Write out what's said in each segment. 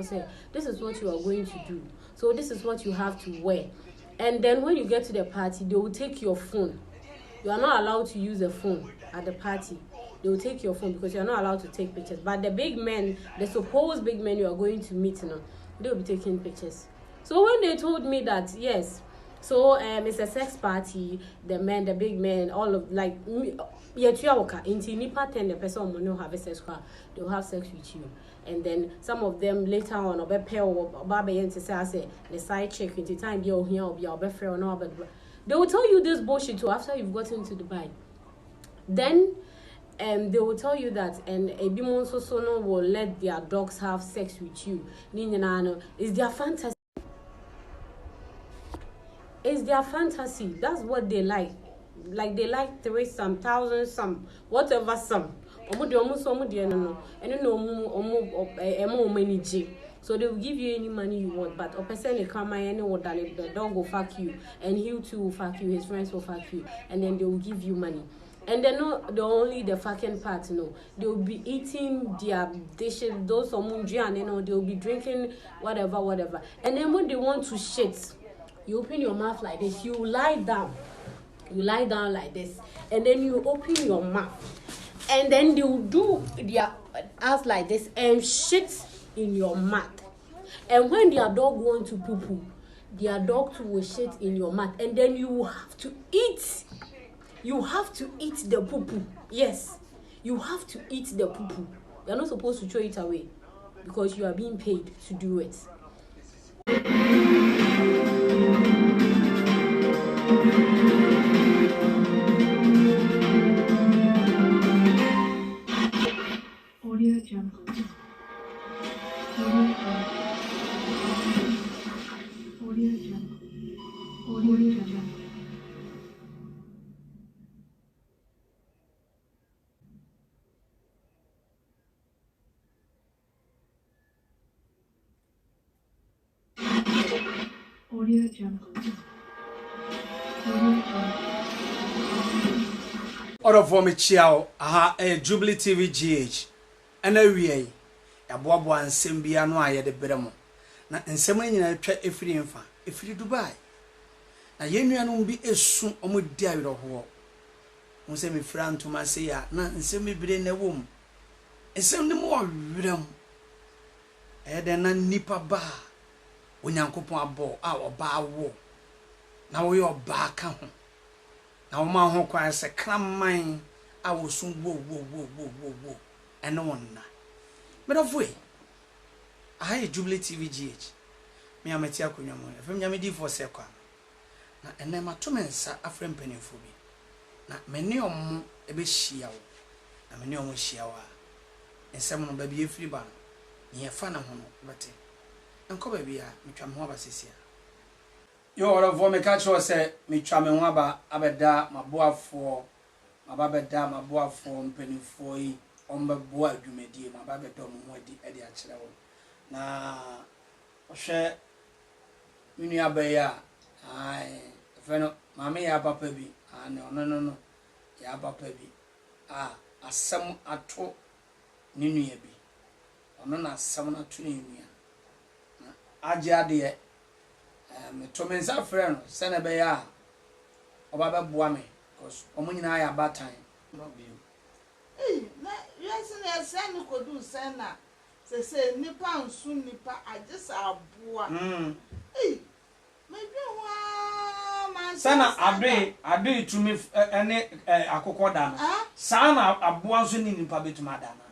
say, this is what you are going to do. So this is what you have to wear. And then when you get to the party, they will take your phone. You are not allowed to use a phone at the party. They will take your phone because you are not allowed to take pictures. But the big men, the supposed big men you are going to meet, they will be taking pictures. So when they told me that, yes, so it's a sex party, the men, the big men, all of like, yet you are into nipa 10, the person will have a sex car, they will have sex with you. And then some of them later on, or be pair or baby and say the side check into time you're here or be our friend or no, but they will tell you this bullshit too after you've gotten to Dubai. Then they will tell you that and a bimon so no will let their dogs have sex with you. It's their fantasy. It's their fantasy. That's what they like. Like they like 3,000, 1,000, whatever some. So they will give you any money you want, but a person will come and the dog will fuck you, and he too will fuck you, his friends will fuck you, and then they will give you money. And they're not the only the fucking part, they will be eating their dishes, those they will be drinking whatever. And then when they want to shit, you open your mouth like this, you lie down like this, and then you open your mouth. And then they will do their ass like this and shit in your mouth. And when their dog wants to poo-poo, their dog too will shit in your mouth. And then you have to eat. You have to eat the poo-poo. Yes, you have to eat the poo-poo. You're not supposed to throw it away because you are being paid to do it. Audio Jungle. Audio Jungle. Audio Jungle. Audio Jungle. Order for me chiao Jubilee TV GH and a way a bobo and Simbia no aye de beremo na nsem nyina atwa efiri mfa efiri Dubai na yenuanu bi esu omudi awiro ho mo se me fra ntoma se ya na nsem bibire na wom nsem ne mo wirem de na nipa ba onyankopon abo a oba wo na wo yo ba ka ho na wo ma ho kwa se kraman a wo sun wo eno wonna but of way I Jubilee TV GH me amati akonwa mo fam nyame di for se kwa na ene matomensa afrem penifo bi na meni omo ebe hia wo na meni omo hia wa ensem no ba bi efiri ba no ye fa na ho no bete enko ba bi a metwa me ho ba sesia yo ora vo me ka cho se metwa me ho ba abeda maboafo mababeda maboafo mpenifo yi omba boa adwumadi mababeda mo ho adi ade a kire wo na ohwe mini abaya ai feno mama ya papa bi no ya papa bi asem ato ninu ya bi ono na asem na to ninu ya age ade me to me nsa frɛ no sɛ na be ya obaba boa me cause omunyina ya batan no bi na yes na send ko do send na se nipa nsu nipa agisa aboa me bi wa man sana ade tumi ene akokɔ da no sana aboa nso ni nipa betuma da na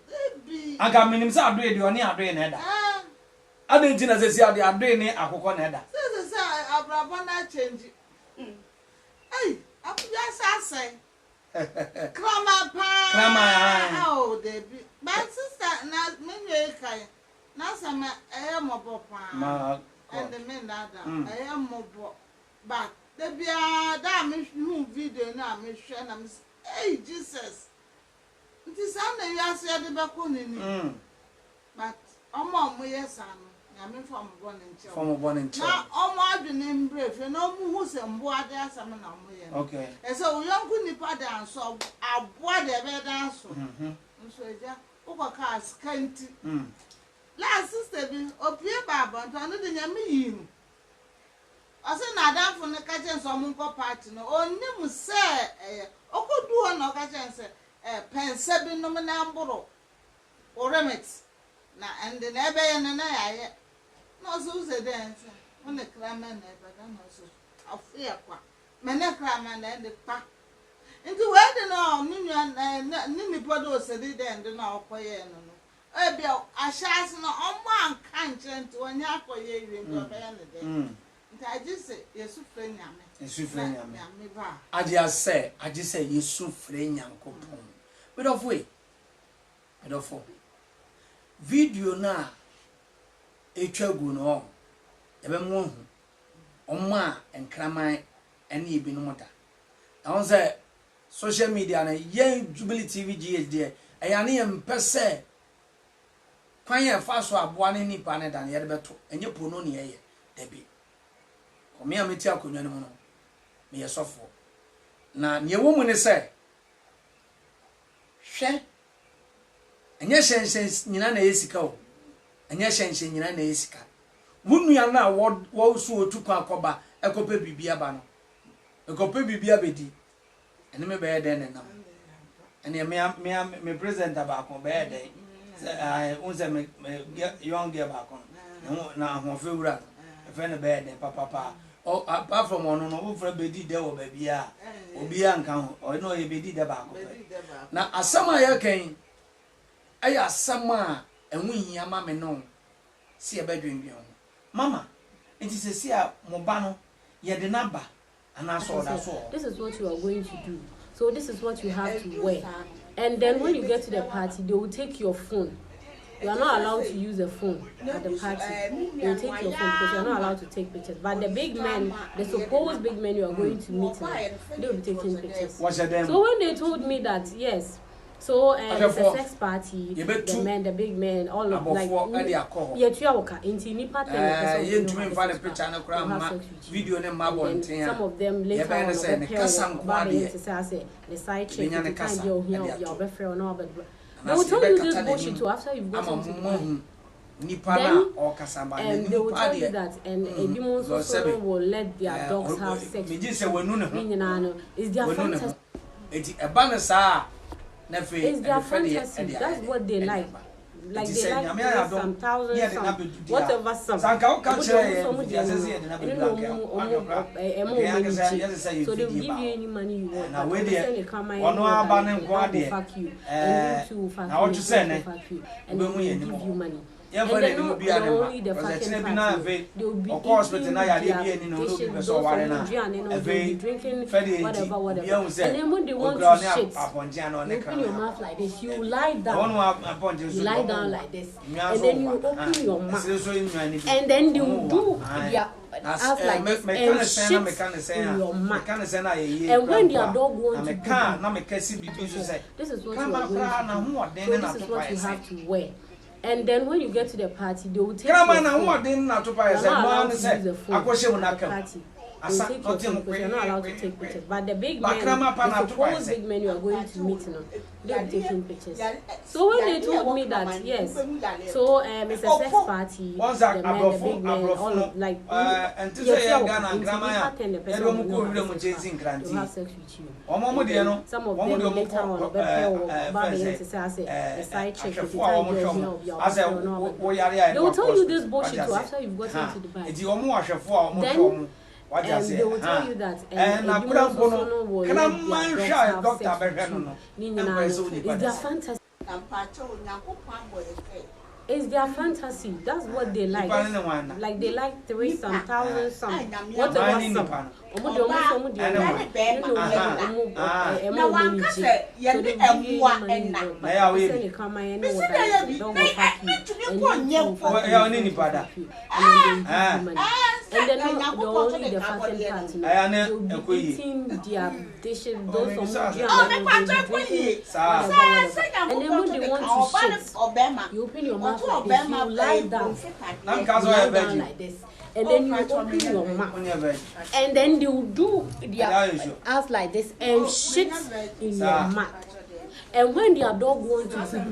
debi aga minim sɛ ade de oni ade na da ade ntina sɛ si ade ne akokɔ na da se abrabo na change apuja sasai Krama debi but sister na me kai na sama mobo pa and the men that mobo but debi da me hu video na me hwe na me hey Jesus nti sa na ya se de be ko ni but omo yes anu na me from born in church na omo adwene mbref na omo hu se mbo ade asam na omo ye okay so uyanku nipa dan so aboa de be dan so nso eja ukwa ka skanti sister bi opie baba nto no de nyame yim ase na adamfo ne ka chen so mo nko party no onim se okodu ho na ka chen se pense bi no na mboro o remit na and na ebe ye na ya ye no so ze dance on the krama na ebe da no so afia kwa me ne krama na de pa nti we de no ni podo se de de na okoye no ebia ashas no omo anka nche nti onya akoye iwe nti obe ya ne de nti agise yesu fre nyame ba agise yesu fre nyankopon bedofo video na etwagu no ebe mo hu omma enkraman ene ebi no moda na say social media na yen Jubilee TV GH de ayane empese kwan ya fa so aboa ne nipa ne dan ye de beto enye pono ne ye debi komi ameti akonwa ne mo no me yesofo na ne wo mu ne se hwe enye shensen nyina na yesika o enye shensen nyina na yesika wunu ya na wo so otuko akoba ekope bibia ba no ekope bibia bedi ene me be den ne nam ene me present ba ko be den unse me young girl ba ko na ho fewura e fe ne be den papa apart from ono no wo fra bedi de wo ba bia obi anka ho o no ye bedi de ba ko na asama ya kan aya asama enwu hia ma me no si e ba dwendwen ho mama enti se si a mo ba no ye de na ba ana so da so this is what you are going to do, so this is what you have to wear, and then when you get to the party they will take your phone. You are not allowed to use a phone at the party. They will take your phone because you are not allowed to take pictures. But the big men, the supposed big men you are going to meet now, they will be taking pictures. So when they told me that, yes, so it's a sex party, the men, the big men, all of like, yeah, 2 hours into nipa video ne mabo ntia. Some of them later on say the side chick, you can't go here, your boyfriend or not, but they will tell you this bullshit too after you've gotten to the party. Then they will tell you that and a demon also will let their dogs have sex. It's their fantasy. It's their fantasy. That's what they like. Like they like some thousands, some whatever some. So they will give you any money you want. But they send a camera and fuck you. And you too fuck you. And then they give you money. And then not only the fucking party, they will be eating their dishes, those and they'll be drinking whatever. And then when they want to shit, you open your mouth like this, you lie down. You lie down like this. And then you open your mouth. And then they will do their ass like this and shit in your mouth. And when their dog wants to do this is what you are going to do. So this is what you have to wear. And then when you get to the party, they will take your phone. You're not allowed to use the phone at the party. They will take your phone because you're not allowed to take pictures. But the big men, the supposed big men you are going to meet, they will be taking pictures. So when they told me that, yes, so it's a sex party, the men, the big men, all of like, the person will have sex with you. Some of them later on, the side chick, if you can't get they will tell you this bullshit too after you've gotten into the bag. Then they will tell you that a demon also will let their dogs have sex with you. It's their fantasy. It's their fantasy. That's what they like. Like they like 3,000, 1,000, whatever some. And then only the fashion party. They'll be eating their dishes, those from and then when they want to shit, you open your mouth like this, you lie down. You lie down like this. And then you open your mouth. And then they'll do their ass like this and shit in your mouth. And when their dog wants to do,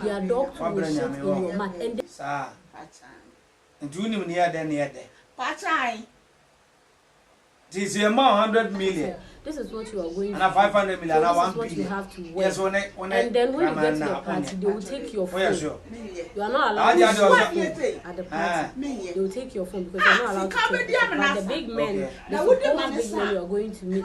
their dog will shit in your mouth. And Sa. Pachan. And you near there. Pachan. This is amount 100 million. This is what you are going to And a 500 million, so and this is 1 what you billion. have to wear. Yes, when and then when you get to the party, they will take your phone. Sure. You are not allowed to use your phone at the party. Me. They will take your phone because you are not allowed to take it. But the big men, the supposed big men you are going to meet,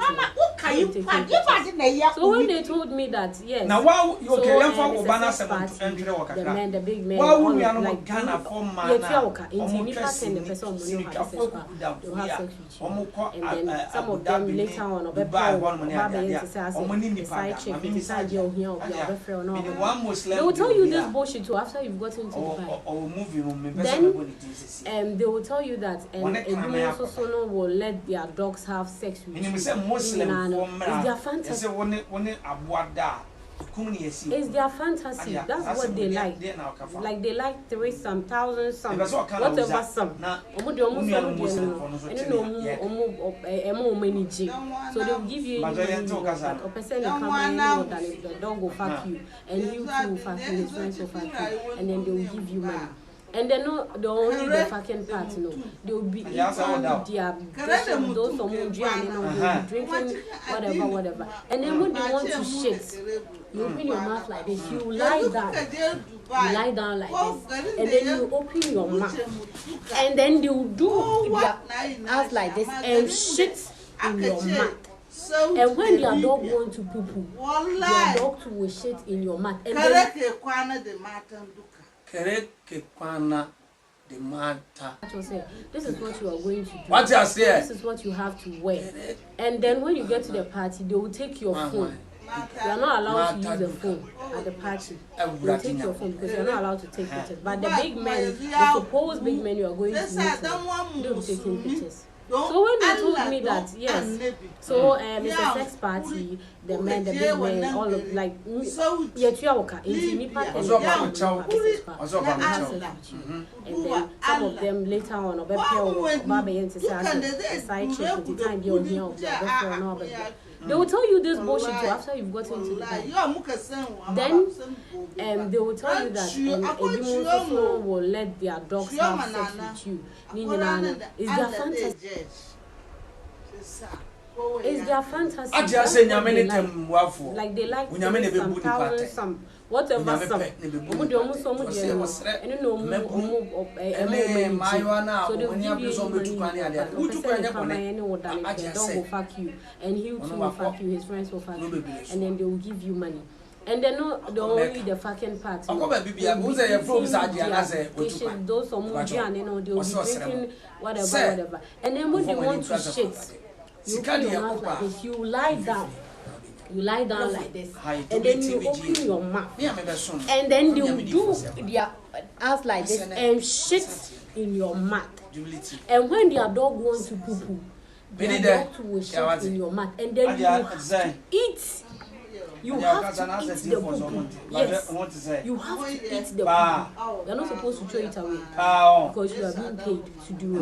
so when they told me that, yes, now wow, you so, okay? I'm it's for a Obana sex 7 party, to the men, the big men, wow, all we are of, not like, Ghana for man. yeah, in nipa and the person will know how to sex part. They'll have sex with you. And then some of them later on, or the side chick, the side girl here, or the friend, or they will tell you this bullshit too after you've gotten to Dubai. Then they will tell you that also will let their dogs have sex with you. It's their fantasy. It's their fantasy. That's what they like. Like they like 3,000, 1,000, some, whatever some. So they'll give you any money, or person will come in, the dog will fuck you, and you too will fuck you, his friends will fuck you, and then they will give you money. And then the only the fucking part, no, they will be eating their dishes, those some drinking whatever. And then when they want to shit, you open your mouth like this, you lie down. You lie down like this, and then you open your mouth, and then they will do their mouth like this and shit in your mouth. And when their dog wants to poo poo, their dog too will shit in your mouth. And then this is what you are going to do. What you say? This is what you have to wear. And then when you get to the party, they will take your phone. You are not allowed to use the phone at the party. They will take your phone because you are not allowed to take pictures. But the big men, the supposed big men you are going to meet, they will be taking pictures. So when they told me that, yes, so it's a sex party, the men, the big men, all of like, yet you are okay, and then some of them later on, or Baba and side chick with the time you're here, they will tell you this bullshit too after you've gotten to the party. Then they will tell you that a will let their dogs have sex with you. It's their fantasy. It's their fantasy. Like they like some thousand, some whatever some. So they will give you money. The dog will fuck you, and he too will fuck you. His friends will fuck you, and then they will give you money. And then only the fucking part. Those some they'll be drinking whatever. And then when they want to shit, you open your mouth like this, you lie down. You lie down like this, and then you open your mouth, and then they will do their ass like this and shit in your mouth. And when their dog wants to poo poo, their dog too will shit in your mouth, and then you have to eat. You have to eat the poo-poo. Yes, you have to eat the poo-poo. You're not supposed to throw it away because you are being paid to do it.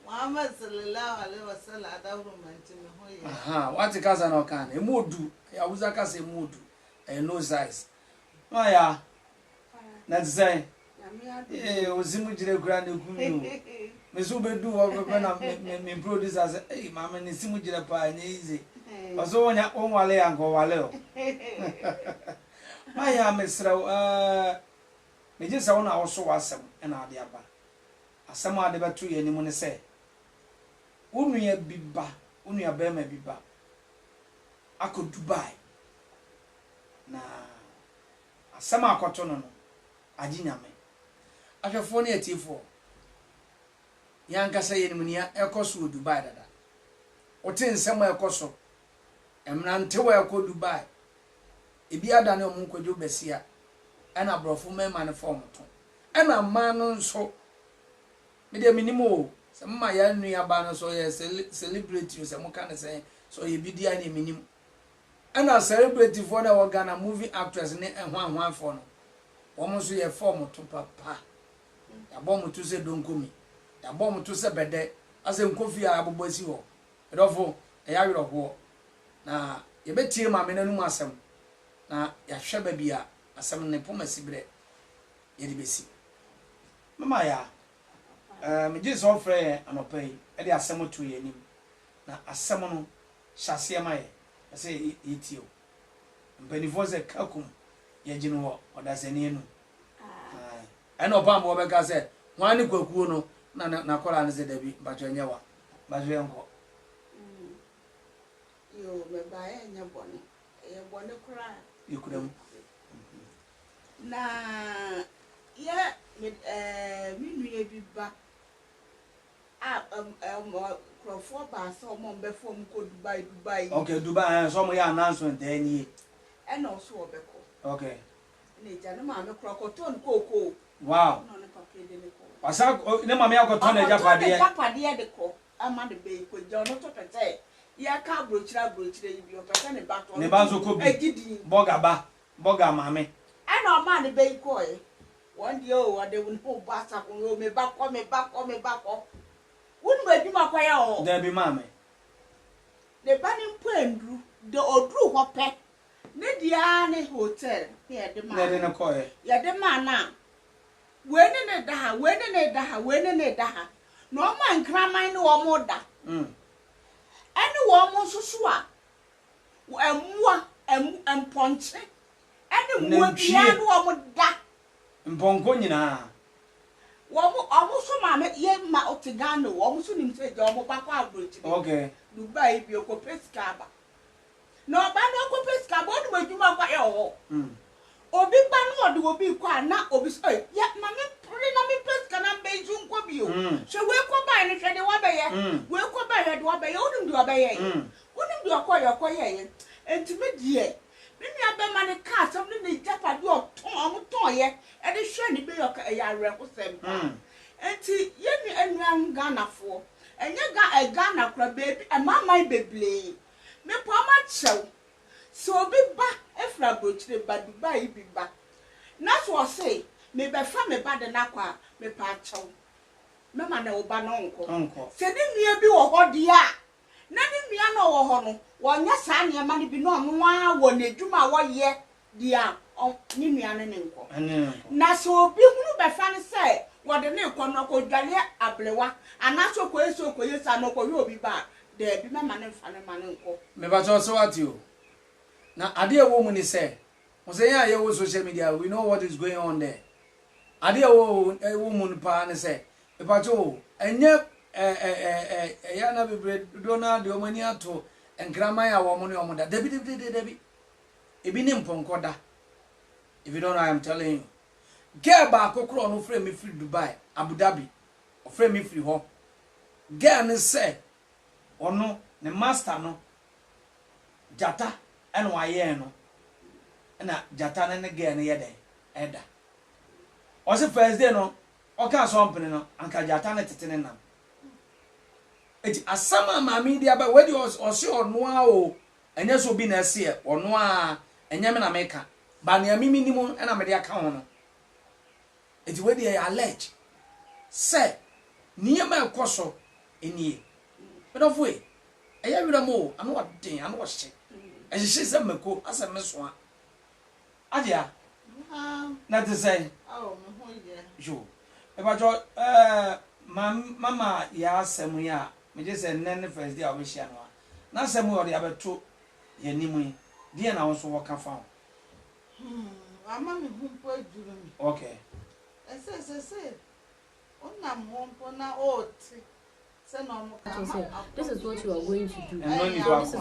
What the cousin or can? A mood, I was a cousin mood, and no size. Oh, yeah, that's say, was immediately grand. Miss Ube do when I'm produce as a mamma and Simujila pie easy. Was on your own wale and go waleo. I am Mr. Just own also awesome and our dear ba. As some are the tree any money say. Only a big ba, only a bear may be ba. I could Dubai. Nah, a summer cotton, a dinner me. I have phone at T4. Yanka say in Munia, Ecosu Dubai. Or 10 somewhere Coso. And until I could Dubai. If you had done your Munko do Bessia, and a brofume man form. And a man so. Media minimo. Some my young near banner so celebrity, some kind of saying, so you be the minimum. And a celebrity for the Ghana movie actress and one for no. Almost a form to papa. A bomb to say don't come. A bomb to say bed as a coffee abu bossy ho. A awful a yard of war. Now, you bet you my men and massam. Now, ya shababia, asem ne poma sibre ye de besi mama ya me je so frɛ anopai e de asem to ye nim na asem no hyase ma ye say etio mpanifo ze kakum ye gino ho odasani enu ena opambo obeka se wan ni kwakuo no na kola ne ze dabi bajo nyewa bajo enko yo me ba e nya bone e bone kura yikuram na ye mi nu ye bi ba crofo ba so mo be fo ko Dubai okay Dubai so mo ya announcement any e no so obeko okay ne jana ma me krokoton koko wow no ne papede ne ko asa ne mama ya goto na japade de ko ama de be ko je no to pete ya ka brochira yi bi o pete ne ba to ne ba so ko bi boga mame e no ma de be ko e one day o de won ho ba sa ko me ba ko won ba djuma kwa ya o there be mame de ba ni mpandu de odru ho pe ne dia ne hotel ya de ma ne ko e ya de ma na we ne da ha no ma nkraman ne wo mo da ene wo mo susu a emwa emponche ene wo bia ne wo mo da mponko nyina wo so ma me ye ma otigano wo so nim se je wo ba kwa abrochi okay Dubai bi ko peska ba no ba no ko peska ba o djuma kwa ya wo obi ba no de obi kwa na obi so ya ma me pre na me peska na be ju nko bi o so we ko ba ni hwede wa be ye we ko ba hwede wa be ye onim de wa be ye onim de ko ye enti me die me nua be ma ne ka so ne japade o ton ye e de hwe ni be yo ka ya re ko sem enti ye ni enua Ghana fo enye Ghana kra baby amamai beble me po ma chew so obi ba efra brochire ba Dubai bi ba na so say me be fa me ba de na kwa me pa chew me ma na oba no nko se ni nua bi wo ho dia na ni nua no wo ho no wonya sa ne ma ni bi no no wa wo na djuma wo ye dia ni nua ne nko na so obi hunu be fa ne say wo de ne ko no ko dwale ablewa ana so ko yesa no ko yo bi ba de bi me ma ne fa ne ma ne nko me ba so what you na ade e wo mu ni say mo say ya ye wo social media we know what is going on there ade e wo mu ni pa ne say e ba jo enye ya na bebre Donald de omani ato enkraman ya wo mu ne omo da debi ebi ni mponko da if you don't know I am telling you girl ba kokoro no frame me free Dubai Abu Dhabi o frame me free ho girl ne say ono ne master no jata ene wa ye no na jata ne girl ne ye den eda o se first day no o ka so mpene no anka jata ne tetene nam eti asama ma media ba we di o se ono a o enye so bi na se ono a enye me na meka ba ne amimi ni mu na me de aka ho no eti we di allege say niyema ekoso enie bedofo e eya wira mo anu wadin anu wahye ehye se meko asa mesoa adia na te say me ho ye jo e ba jo mama ya asem ya me je say nne first day we share no na asem yo de abeto ye nimu die na wo so wo ka fa ama me hu po duru mi okay ese ona mo po na oti se no mo ka This is what you are going to do. And no need This is